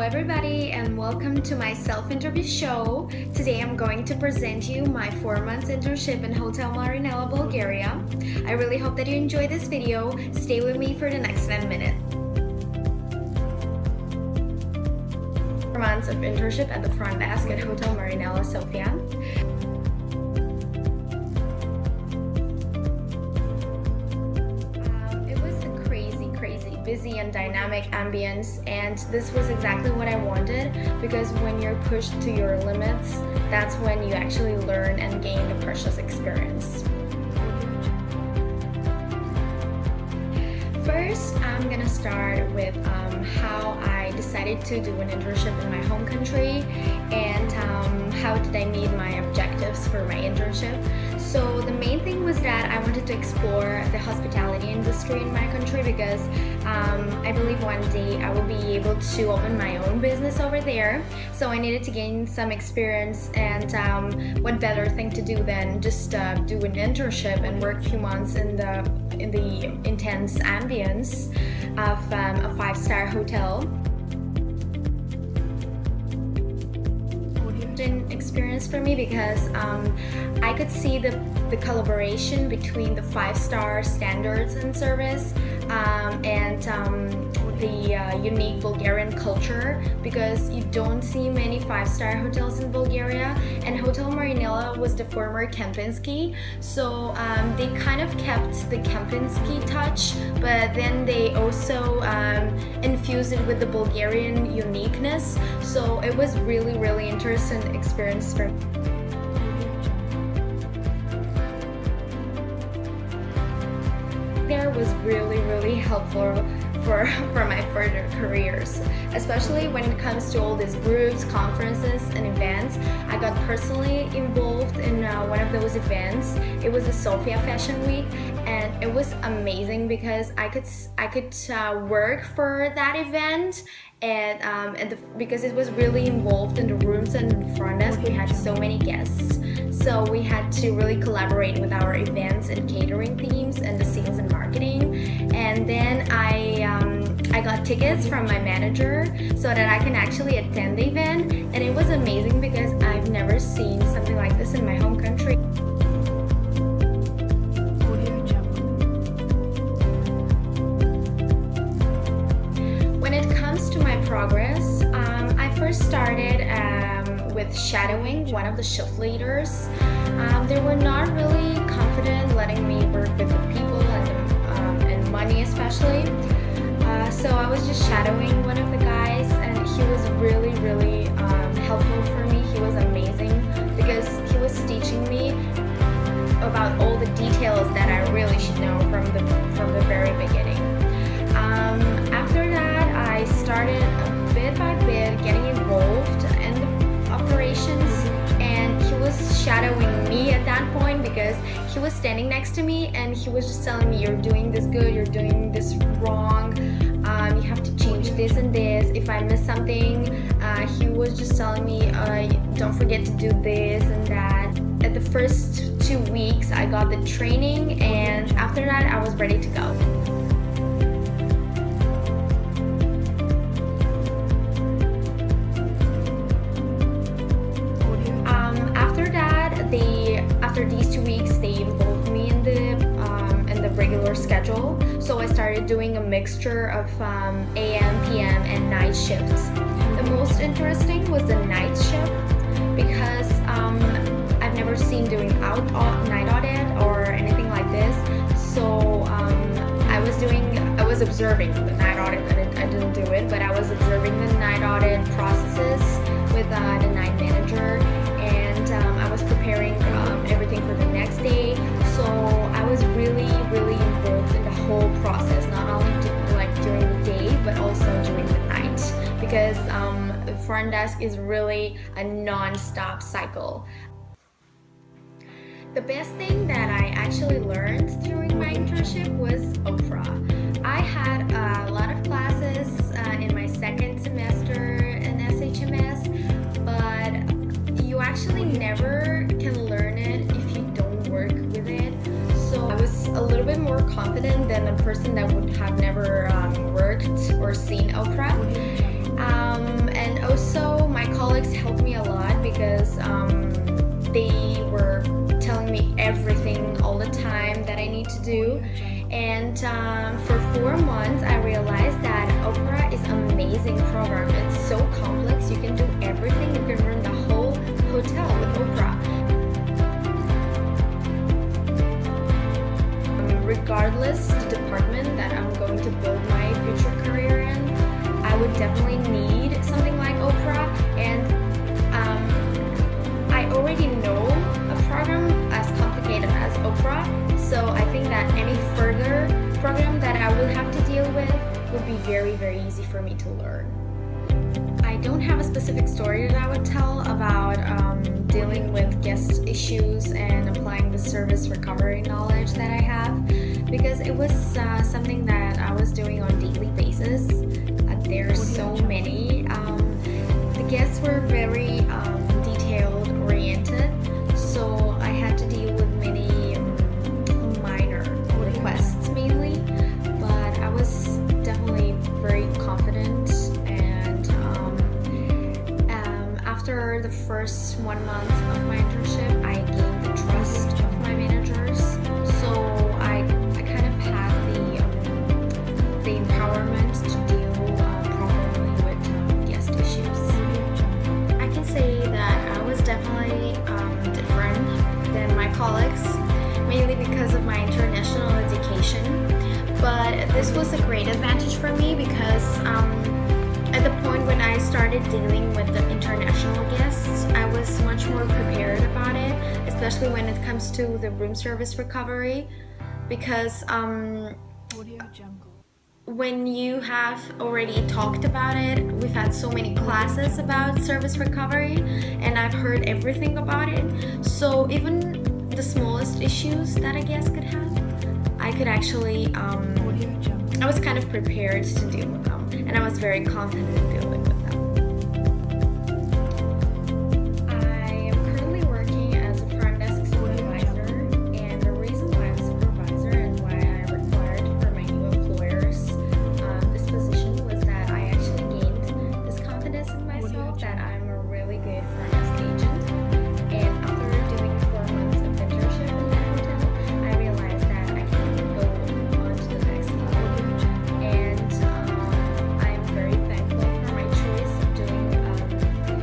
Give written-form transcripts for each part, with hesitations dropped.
everybody, and welcome to my self-interview show. Today I'm going to present you my 4 months internship in Hotel Marinela, Bulgaria. I really hope that you enjoy this video. Stay with me for the next 10 minutes. 4 months of internship at the front desk at Hotel Marinela, Sofia. Busy and dynamic ambience, and this was exactly what I wanted, because when you're pushed to your limits, that's when you actually learn and gain the precious experience. First, I'm gonna start with how I decided to do an internship in my home country and how did I meet my objectives for my internship. So the main thing was that I wanted to explore the hospitality industry in my country, because I believe one day I will be able to open my own business over there. So I needed to gain some experience, and what better thing to do than just do an internship and work a few months in the intense ambience of a 5-star hotel. Experience for me, because I could see the collaboration between the 5-star standards and service and the unique Bulgarian culture, because you don't see many 5-star hotels in Bulgaria, and Hotel Marinela was the former Kempinski, so they kind of kept the Kempinski touch, but then they also infused it with the Bulgarian uniqueness, so it was really interesting experience for me. There was really helpful for my further careers, especially when it comes to all these groups, conferences and events. I got personally involved in one of those events. It was the Sofia Fashion Week, and it was amazing because I could work for that event, and because it was really involved in the rooms and the front desk. We had so many guests, so we had to really collaborate with our events and catering teams and the sales and marketing. And then I got tickets from my manager so that I can actually attend the event, and it was amazing because I've never seen something like this in my home country. When it comes to my progress, I first started with shadowing one of the shift leaders. They were not really confident letting me work with the people and money especially. So I was just shadowing one of the guys, and he was really helpful for me. He was amazing because he was teaching me about all the details that I really should know from the very beginning. After that, I started bit by bit getting involved in the operations, and he was shadowing me at that point because he was standing next to me and he was just telling me, you're doing this good, you're doing this wrong, you have to change this and this. If I miss something, he was just telling me, don't forget to do this and that. At the first 2 weeks I got the training, and after that I was ready to go. After these 2 weeks, they involved me in the regular schedule. So I started doing a mixture of AM, PM, and night shifts. The most interesting was the night shift, because I've never seen doing night audit or anything like this. So I was observing the night audit. I didn't do it, but I was observing the night audit processes with the night manager, and I was preparing everything for the next day. So I was really involved in the whole process, not only during the day but also during the night, because the front desk is really a non-stop cycle. The best thing that I actually learned during my internship was opera. I had a lot of classes in my second semester in SHMS, but you actually never can learn it if you don't work with it. So I was a little bit more confident than a person that would have never worked or seen opera. And also my colleagues helped me a lot because they were telling me everything all the time that I need to do. And for 4 months I realized that Opera is an amazing program. It's so complex, you can do everything, you can run the whole hotel with Opera. Regardless the department that I'm going to build my future career in, I would definitely need something like Opera, and I already know a program as complicated as Opera, so I think that any further program that I will have to deal with would be very, very easy for me to learn. I don't have a specific story that I would tell about dealing with guest issues and applying the service recovery knowledge that I have, because it was something that I was doing on a daily basis. There are so many. The guests were very detailed oriented, so I had to deal with many minor requests mainly, but I was definitely very confident. And after the first 1 month of my internship, I gained the trust of my managers, so I kind of had the empowerment to deal properly with guest issues. I can say that I was definitely different than my colleagues, mainly because of my international education, but this was a great advantage for me because at the point when I started dealing with the international guests, I was much more prepared about it, especially when it comes to the room service recovery, because when you have already talked about it, we've had so many classes about service recovery and I've heard everything about it, so even the smallest issues that a guest could have, I could actually I was kind of prepared to deal with them, and I was very confident in dealing with them. I am currently working as a front desk supervisor, and the reason why I'm supervisor and why I required for my new employers this position was that I actually gained this confidence in myself that I'm a really good front desk agent. And after doing 4 months of internship in that hotel, I realized that I can go on to the next level. And I'm very thankful for my choice of doing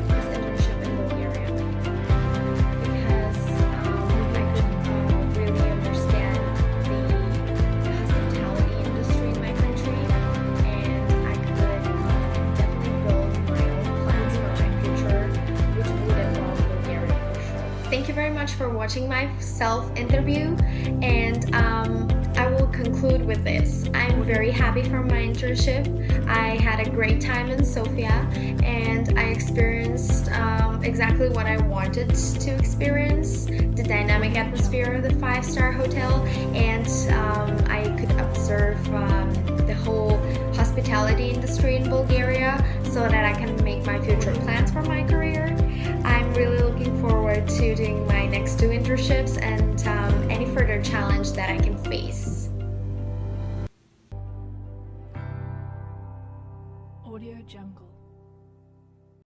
this internship in Bulgaria, because I could really understand the hospitality industry in my country, and I could definitely build my own plans for my future, which would involve Bulgaria for sure. Thank you very much for watching my self-interview, and I will conclude with this. I'm very happy for my internship. I had a great time in Sofia, and I experienced exactly what I wanted to experience, the dynamic atmosphere of the 5-star hotel, and I could observe the whole hospitality industry in Bulgaria so that I can make my future plans for my career. I'm really looking forward to doing my next 2 internships and any further challenge that I can face. Audio Jungle.